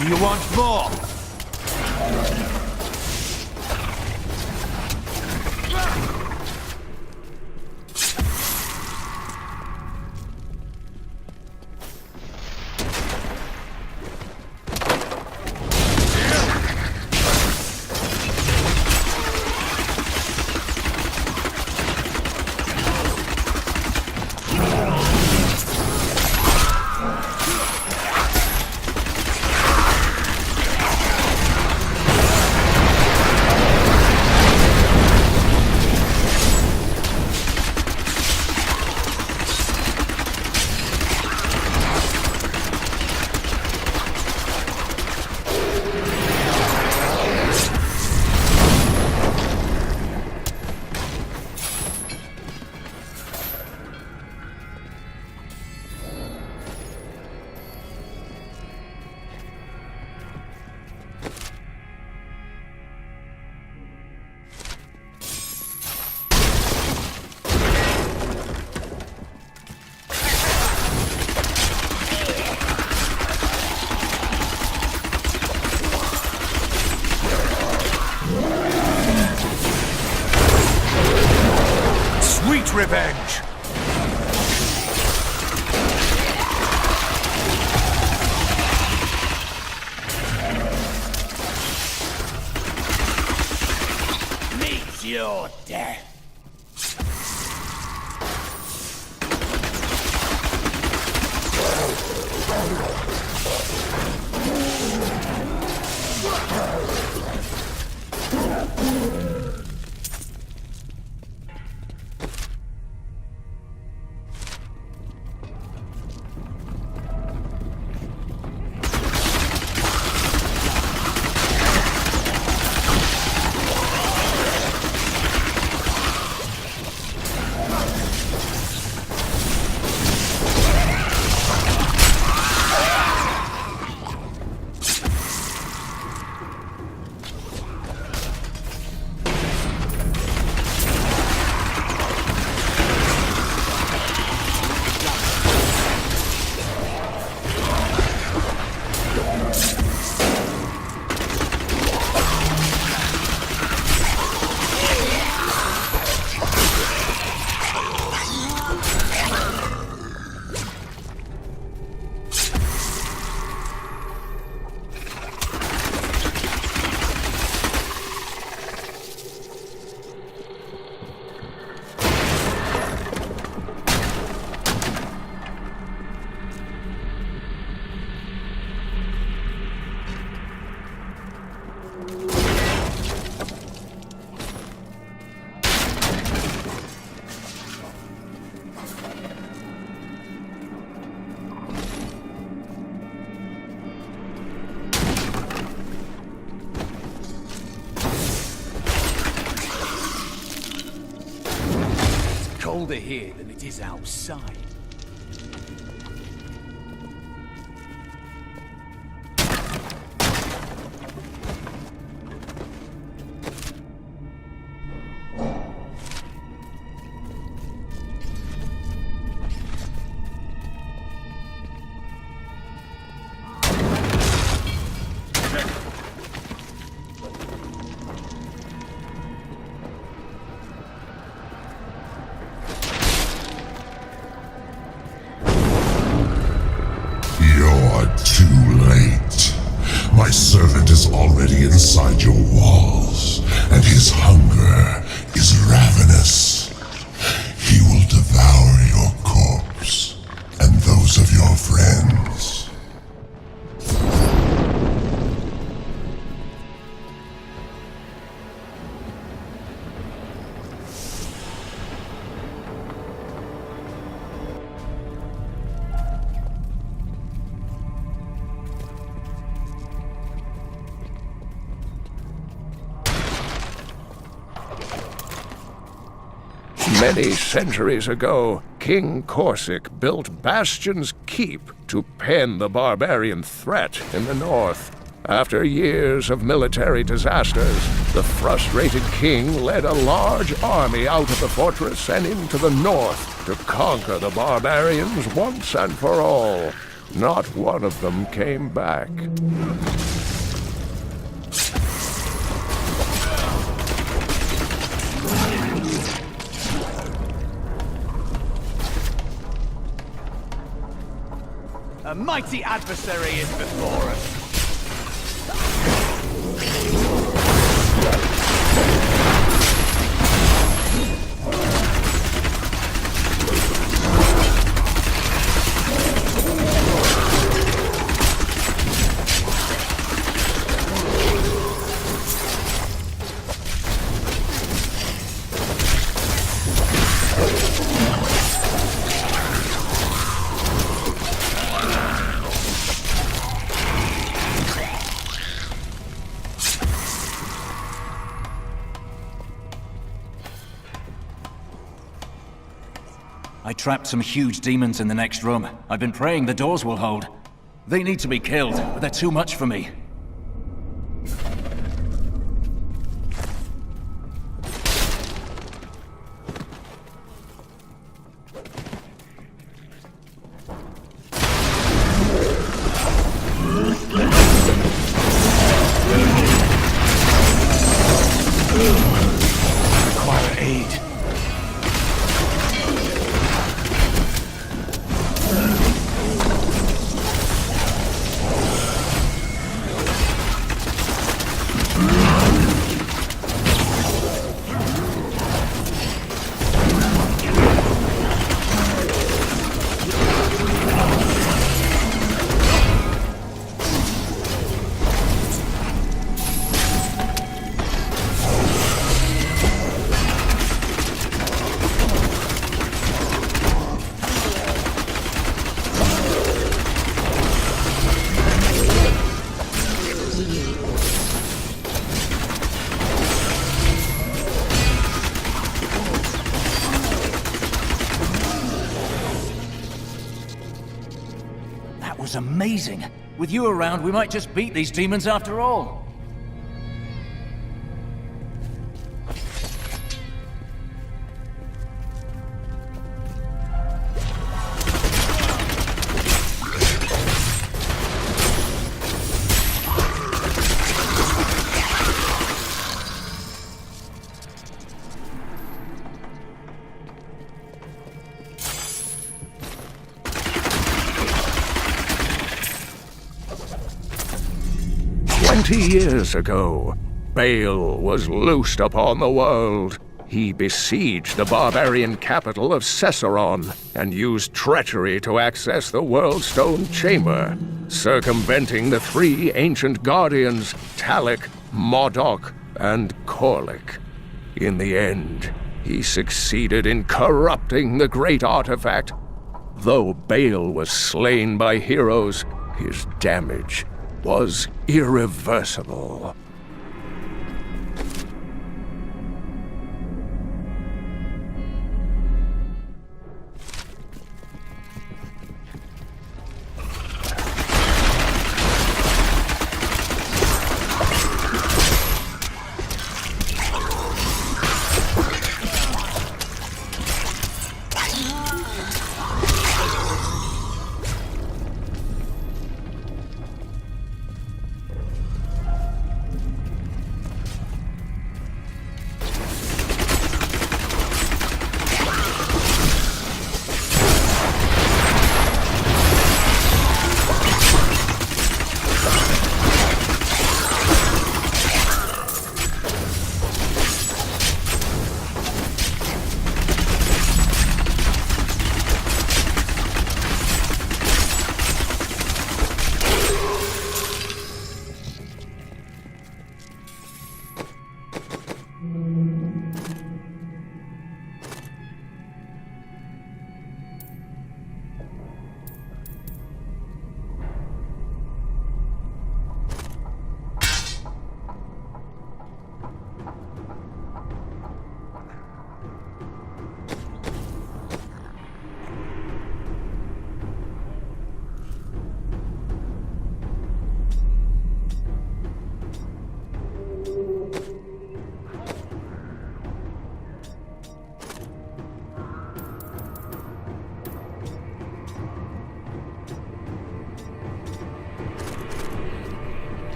Do you want more? Revenge! Meet your death! Colder here than it is outside. My servant is already inside your walls, and his hunger is ravenous. He will devour your corpse, and those of your friends. Many centuries ago, King Corsic built Bastion's Keep to pen the barbarian threat in the north. After years of military disasters, the frustrated king led a large army out of the fortress and into the north to conquer the barbarians once and for all. not one of them came back. A mighty adversary is before us. I trapped some huge demons in the next room. I've been praying the doors will hold. They need to be killed, but they're too much for me. Require aid. That was amazing. With you around, we might just beat these demons after all. Years ago, Baal was loosed upon the world. He besieged the barbarian capital of Caesarea and used treachery to access the World Stone Chamber, circumventing the three ancient guardians, Talik, Modok, and Korlik. In the end, he succeeded in corrupting the great artifact. Though Baal was slain by heroes, his damage was irreversible.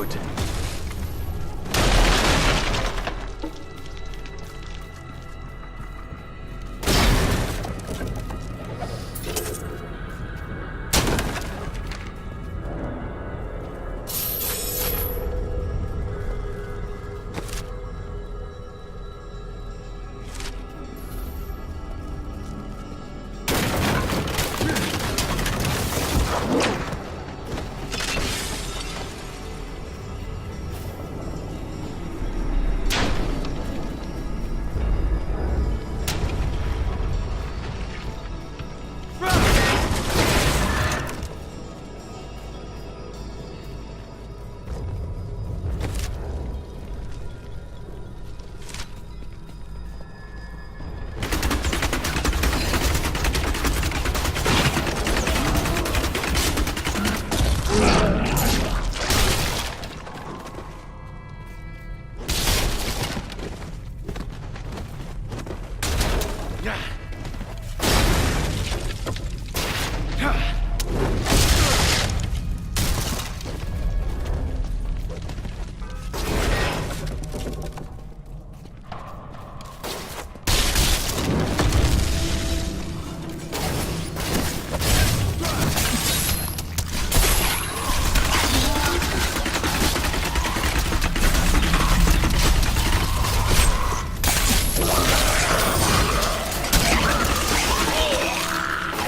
wood.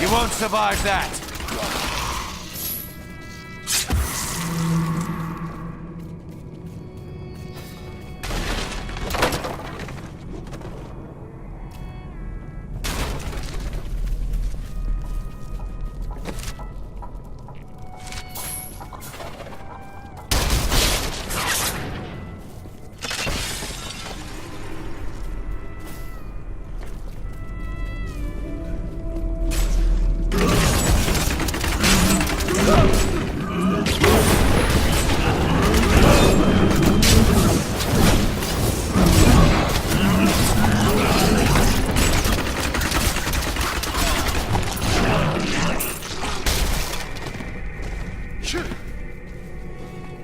You won't survive that!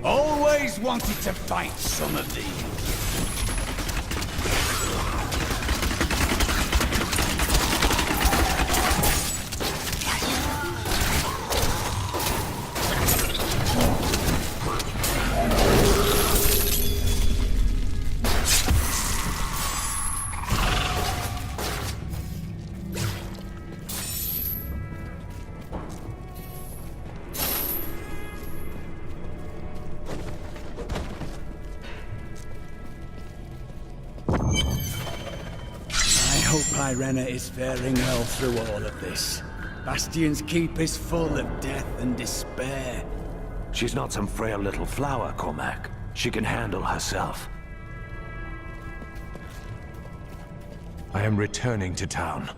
Always wanted to fight some of these. I hope Irena is faring well through all of this. Bastion's keep is full of death and despair. She's not some frail little flower, Cormac. She can handle herself. I am returning to town.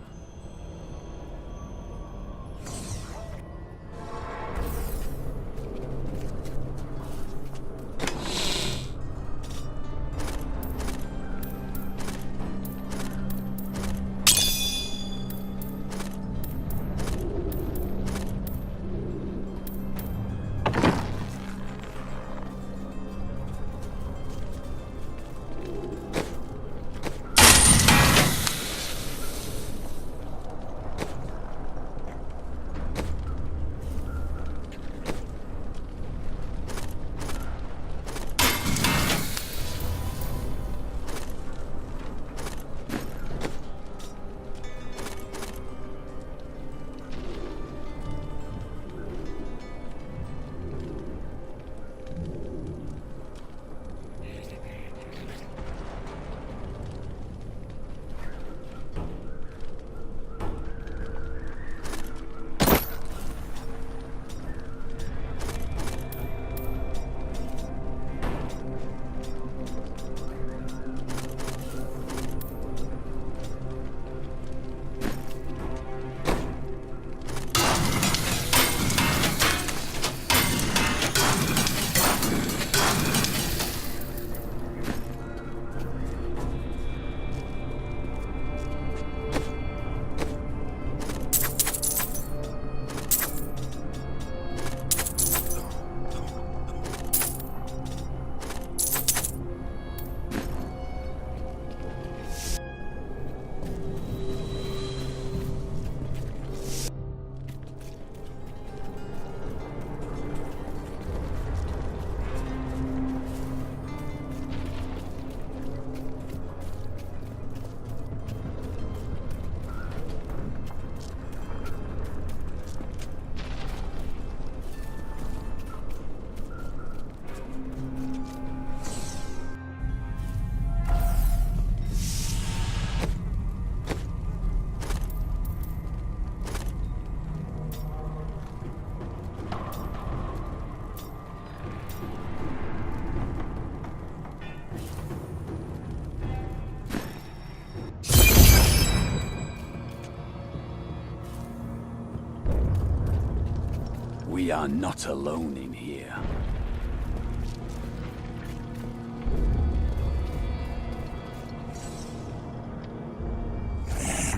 We are not alone in here.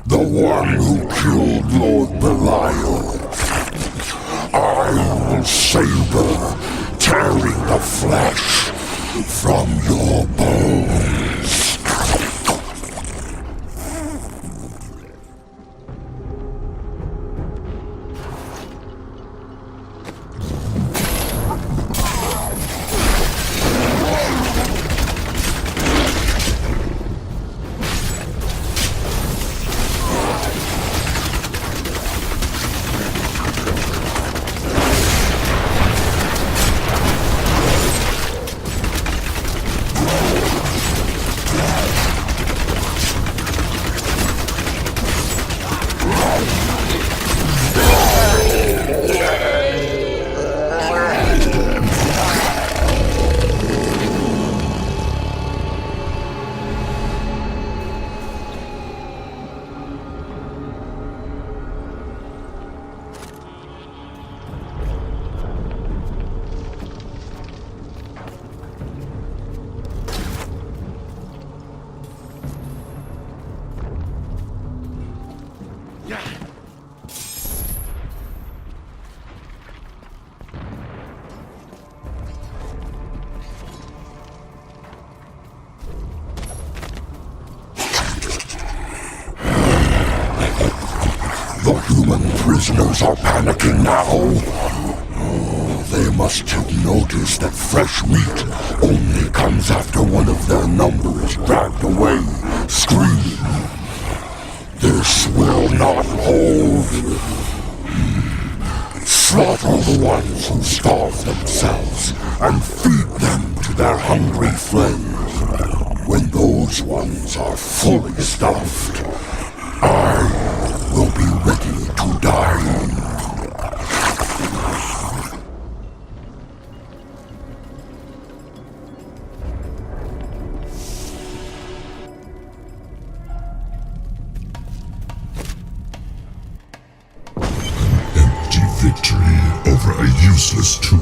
The one who killed Lord Belial. I will savor, tearing the flesh from your bones. The human prisoners are panicking now. Oh, they must have noticed that fresh meat only comes after one of their number is dragged away, screaming. This will not hold. Slaughter the ones who starve themselves and feed them to their hungry friends. When those ones are fully stuffed, I will be ready to die. Empty victory over a useless tool.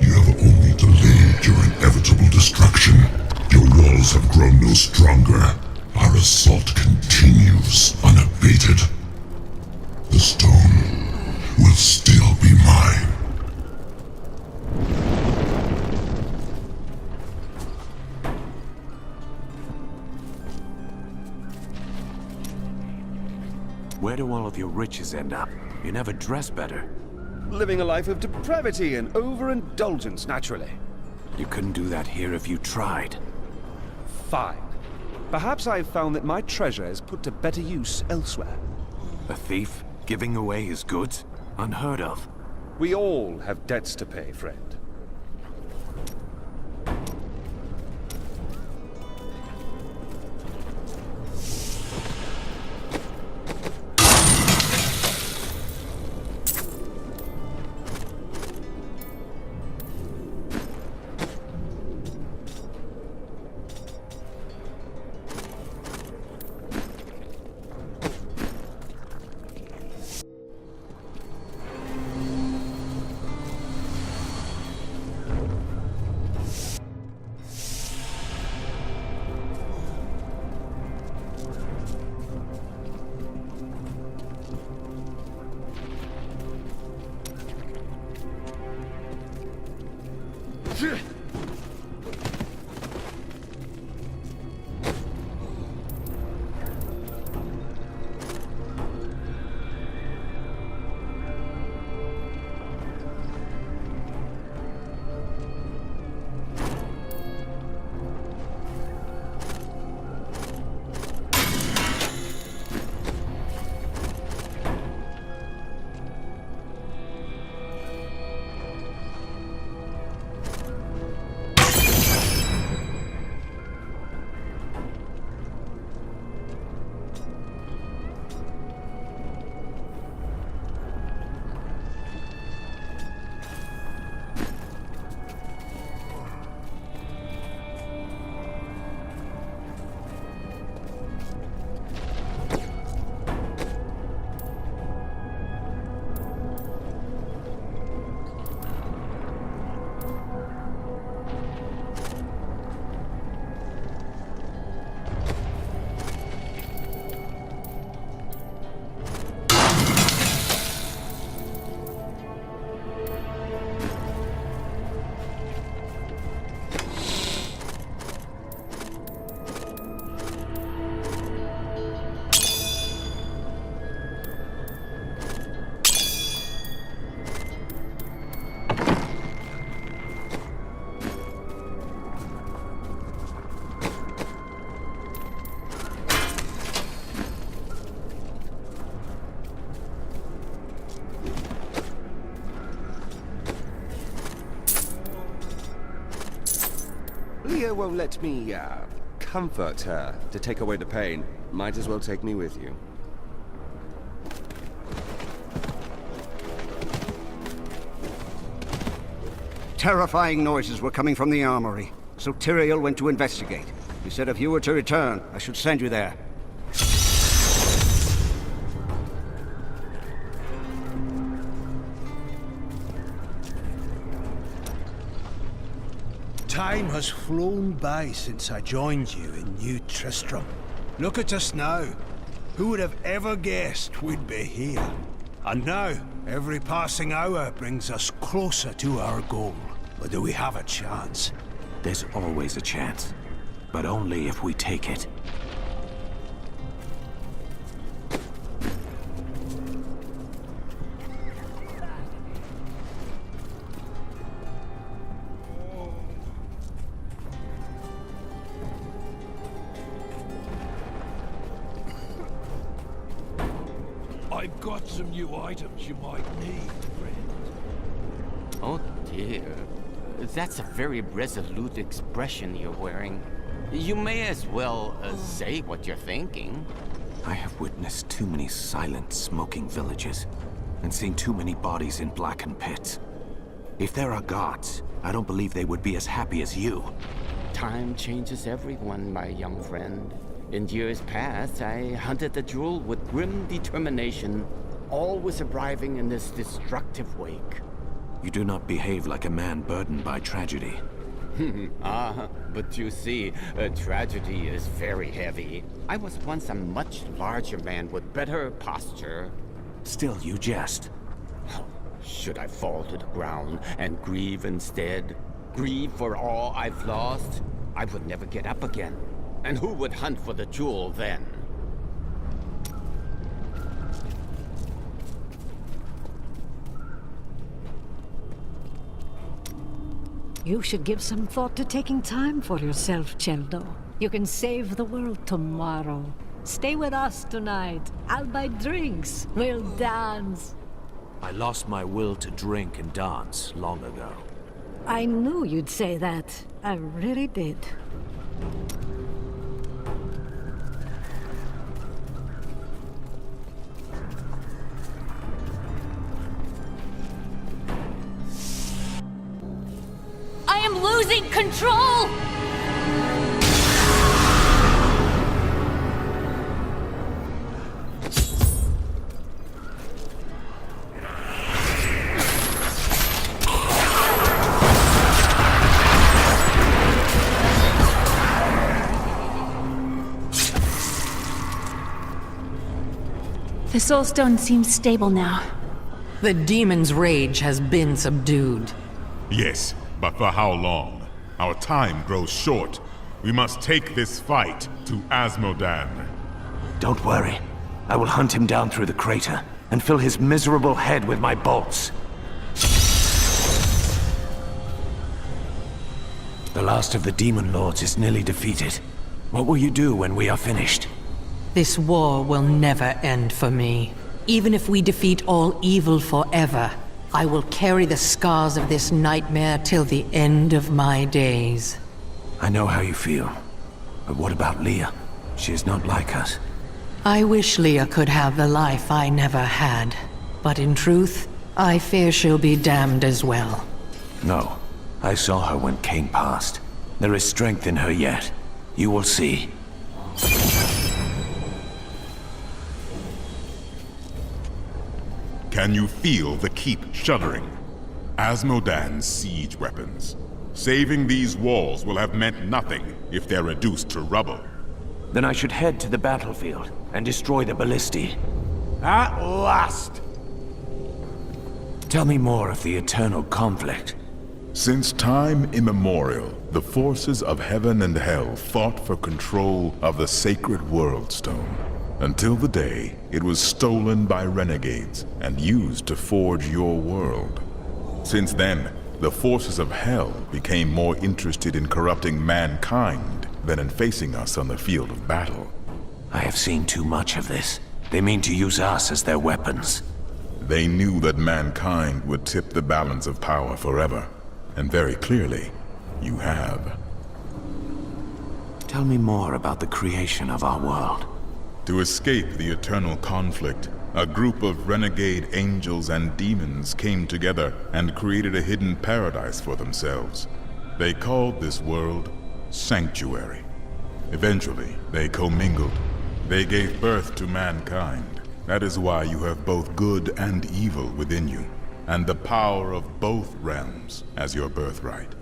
You have only delayed your inevitable destruction. Your walls have grown no stronger. Our assault continues unabated. The stone will still be mine. Where do all of your riches end up? You never dress better. Living a life of depravity and overindulgence, naturally. You couldn't do that here if you tried. Fine. Perhaps I've found that my treasure is put to better use elsewhere. A thief giving away his goods? Unheard of. We all have debts to pay, friend. Leah won't let me, comfort her to take away the pain. Might as well take me with you. Terrifying noises were coming from the armory, so Tyrael went to investigate. He said if you were to return, I should send you there. Time has flown by since I joined you in New Tristram. Look at us now. Who would have ever guessed we'd be here? And now, every passing hour brings us closer to our goal. But do we have a chance? There's always a chance, but only if we take it. I've got some new items you might need, friend. Oh dear. That's a very resolute expression you're wearing. You may as well say what you're thinking. I have witnessed too many silent, smoking villages, and seen too many bodies in blackened pits. If there are gods, I don't believe they would be as happy as you. Time changes everyone, my young friend. In years past, I hunted the jewel with grim determination, always arriving in this destructive wake. You do not behave like a man burdened by tragedy. But you see, tragedy is very heavy. I was once a much larger man with better posture. Still, you jest. Should I fall to the ground and grieve instead? Grieve for all I've lost? I would never get up again. And who would hunt for the jewel then? You should give some thought to taking time for yourself, Cheldo. You can save the world tomorrow. Stay with us tonight. I'll buy drinks. We'll dance. I lost my will to drink and dance long ago. I knew you'd say that. I really did. I am losing control! The Soulstone seems stable now. The demon's rage has been subdued. Yes, but for how long? Our time grows short. We must take this fight to Asmodan. Don't worry. I will hunt him down through the crater and fill his miserable head with my bolts. The last of the demon lords is nearly defeated. What will you do when we are finished? This war will never end for me. Even if we defeat all evil forever, I will carry the scars of this nightmare till the end of my days. I know how you feel. But what about Leah? She is not like us. I wish Leah could have the life I never had. But in truth, I fear she'll be damned as well. No. I saw her when Cain passed. There is strength in her yet. You will see. Can you feel the keep shuddering? Asmodan's siege weapons. Saving these walls will have meant nothing if they're reduced to rubble. Then I should head to the battlefield and destroy the ballistae. At last! Tell me more of the eternal conflict. Since time immemorial, the forces of heaven and hell fought for control of the sacred World Stone, until the day it was stolen by renegades and used to forge your world. Since then, the forces of hell became more interested in corrupting mankind than in facing us on the field of battle. I have seen too much of this. They mean to use us as their weapons. They knew that mankind would tip the balance of power forever. And very clearly, you have. Tell me more about the creation of our world. To escape the eternal conflict, a group of renegade angels and demons came together and created a hidden paradise for themselves. They called this world Sanctuary. Eventually, they commingled. They gave birth to mankind. That is why you have both good and evil within you, and the power of both realms as your birthright.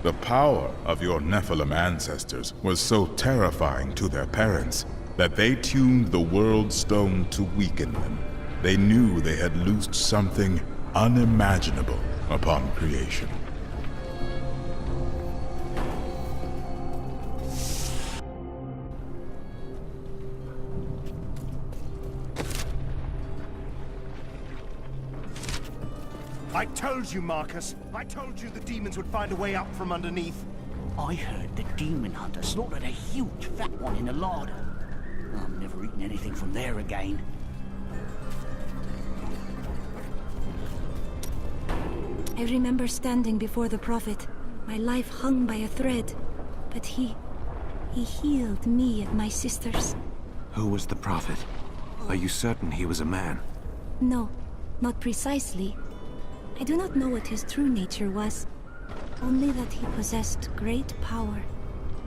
The power of your Nephilim ancestors was so terrifying to their parents that they tuned the World Stone to weaken them. They knew they had loosed something unimaginable upon creation. I told you, Marcus. I told you the demons would find a way up from underneath. I heard the demon hunter slaughtered a huge fat one in the larder. I'm never eating anything from there again. I remember standing before the Prophet, my life hung by a thread. But he healed me and my sisters. Who was the Prophet? Are you certain he was a man? No, not precisely. I do not know what his true nature was. Only that he possessed great power.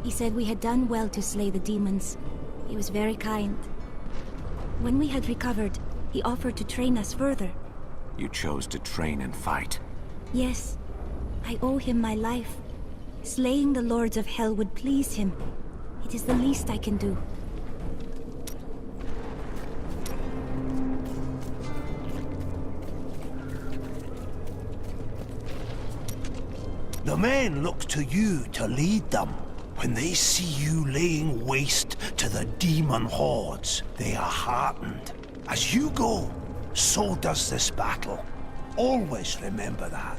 He said we had done well to slay the demons. He was very kind. When we had recovered, he offered to train us further. You chose to train and fight. Yes, I owe him my life. Slaying the lords of hell would please him. It is the least I can do. The men look to you to lead them. When they see you laying waste to the demon hordes, they are heartened. As you go, so does this battle. Always remember that.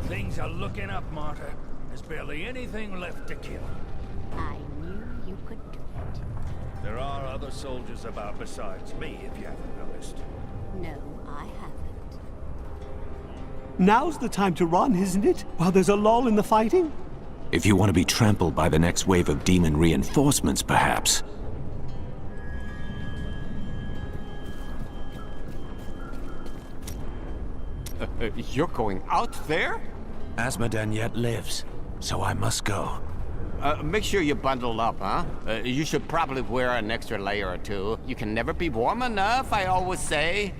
Things are looking up, Martyr. There's barely anything left to kill. I knew you could do it. There are other soldiers about besides me, if you haven't noticed. No, I haven't. Now's the time to run, isn't it? While there's a lull in the fighting? If you want to be trampled by the next wave of demon reinforcements, perhaps. You're going out there? Asmodan yet lives, so I must go. Make sure you bundle up, huh? You should probably wear an extra layer or two. You can never be warm enough, I always say.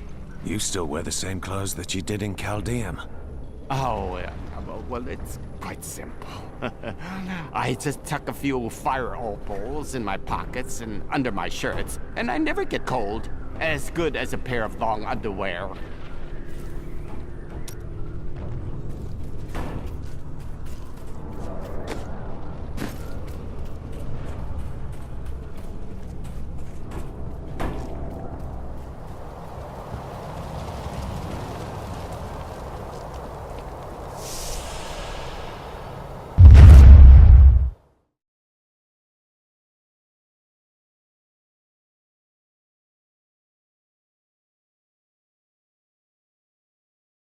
You still wear the same clothes that you did in Chaldeum. Oh, yeah. Well, it's quite simple. I just tuck a few fire opals in my pockets and under my shirts, and I never get cold. As good as a pair of long underwear.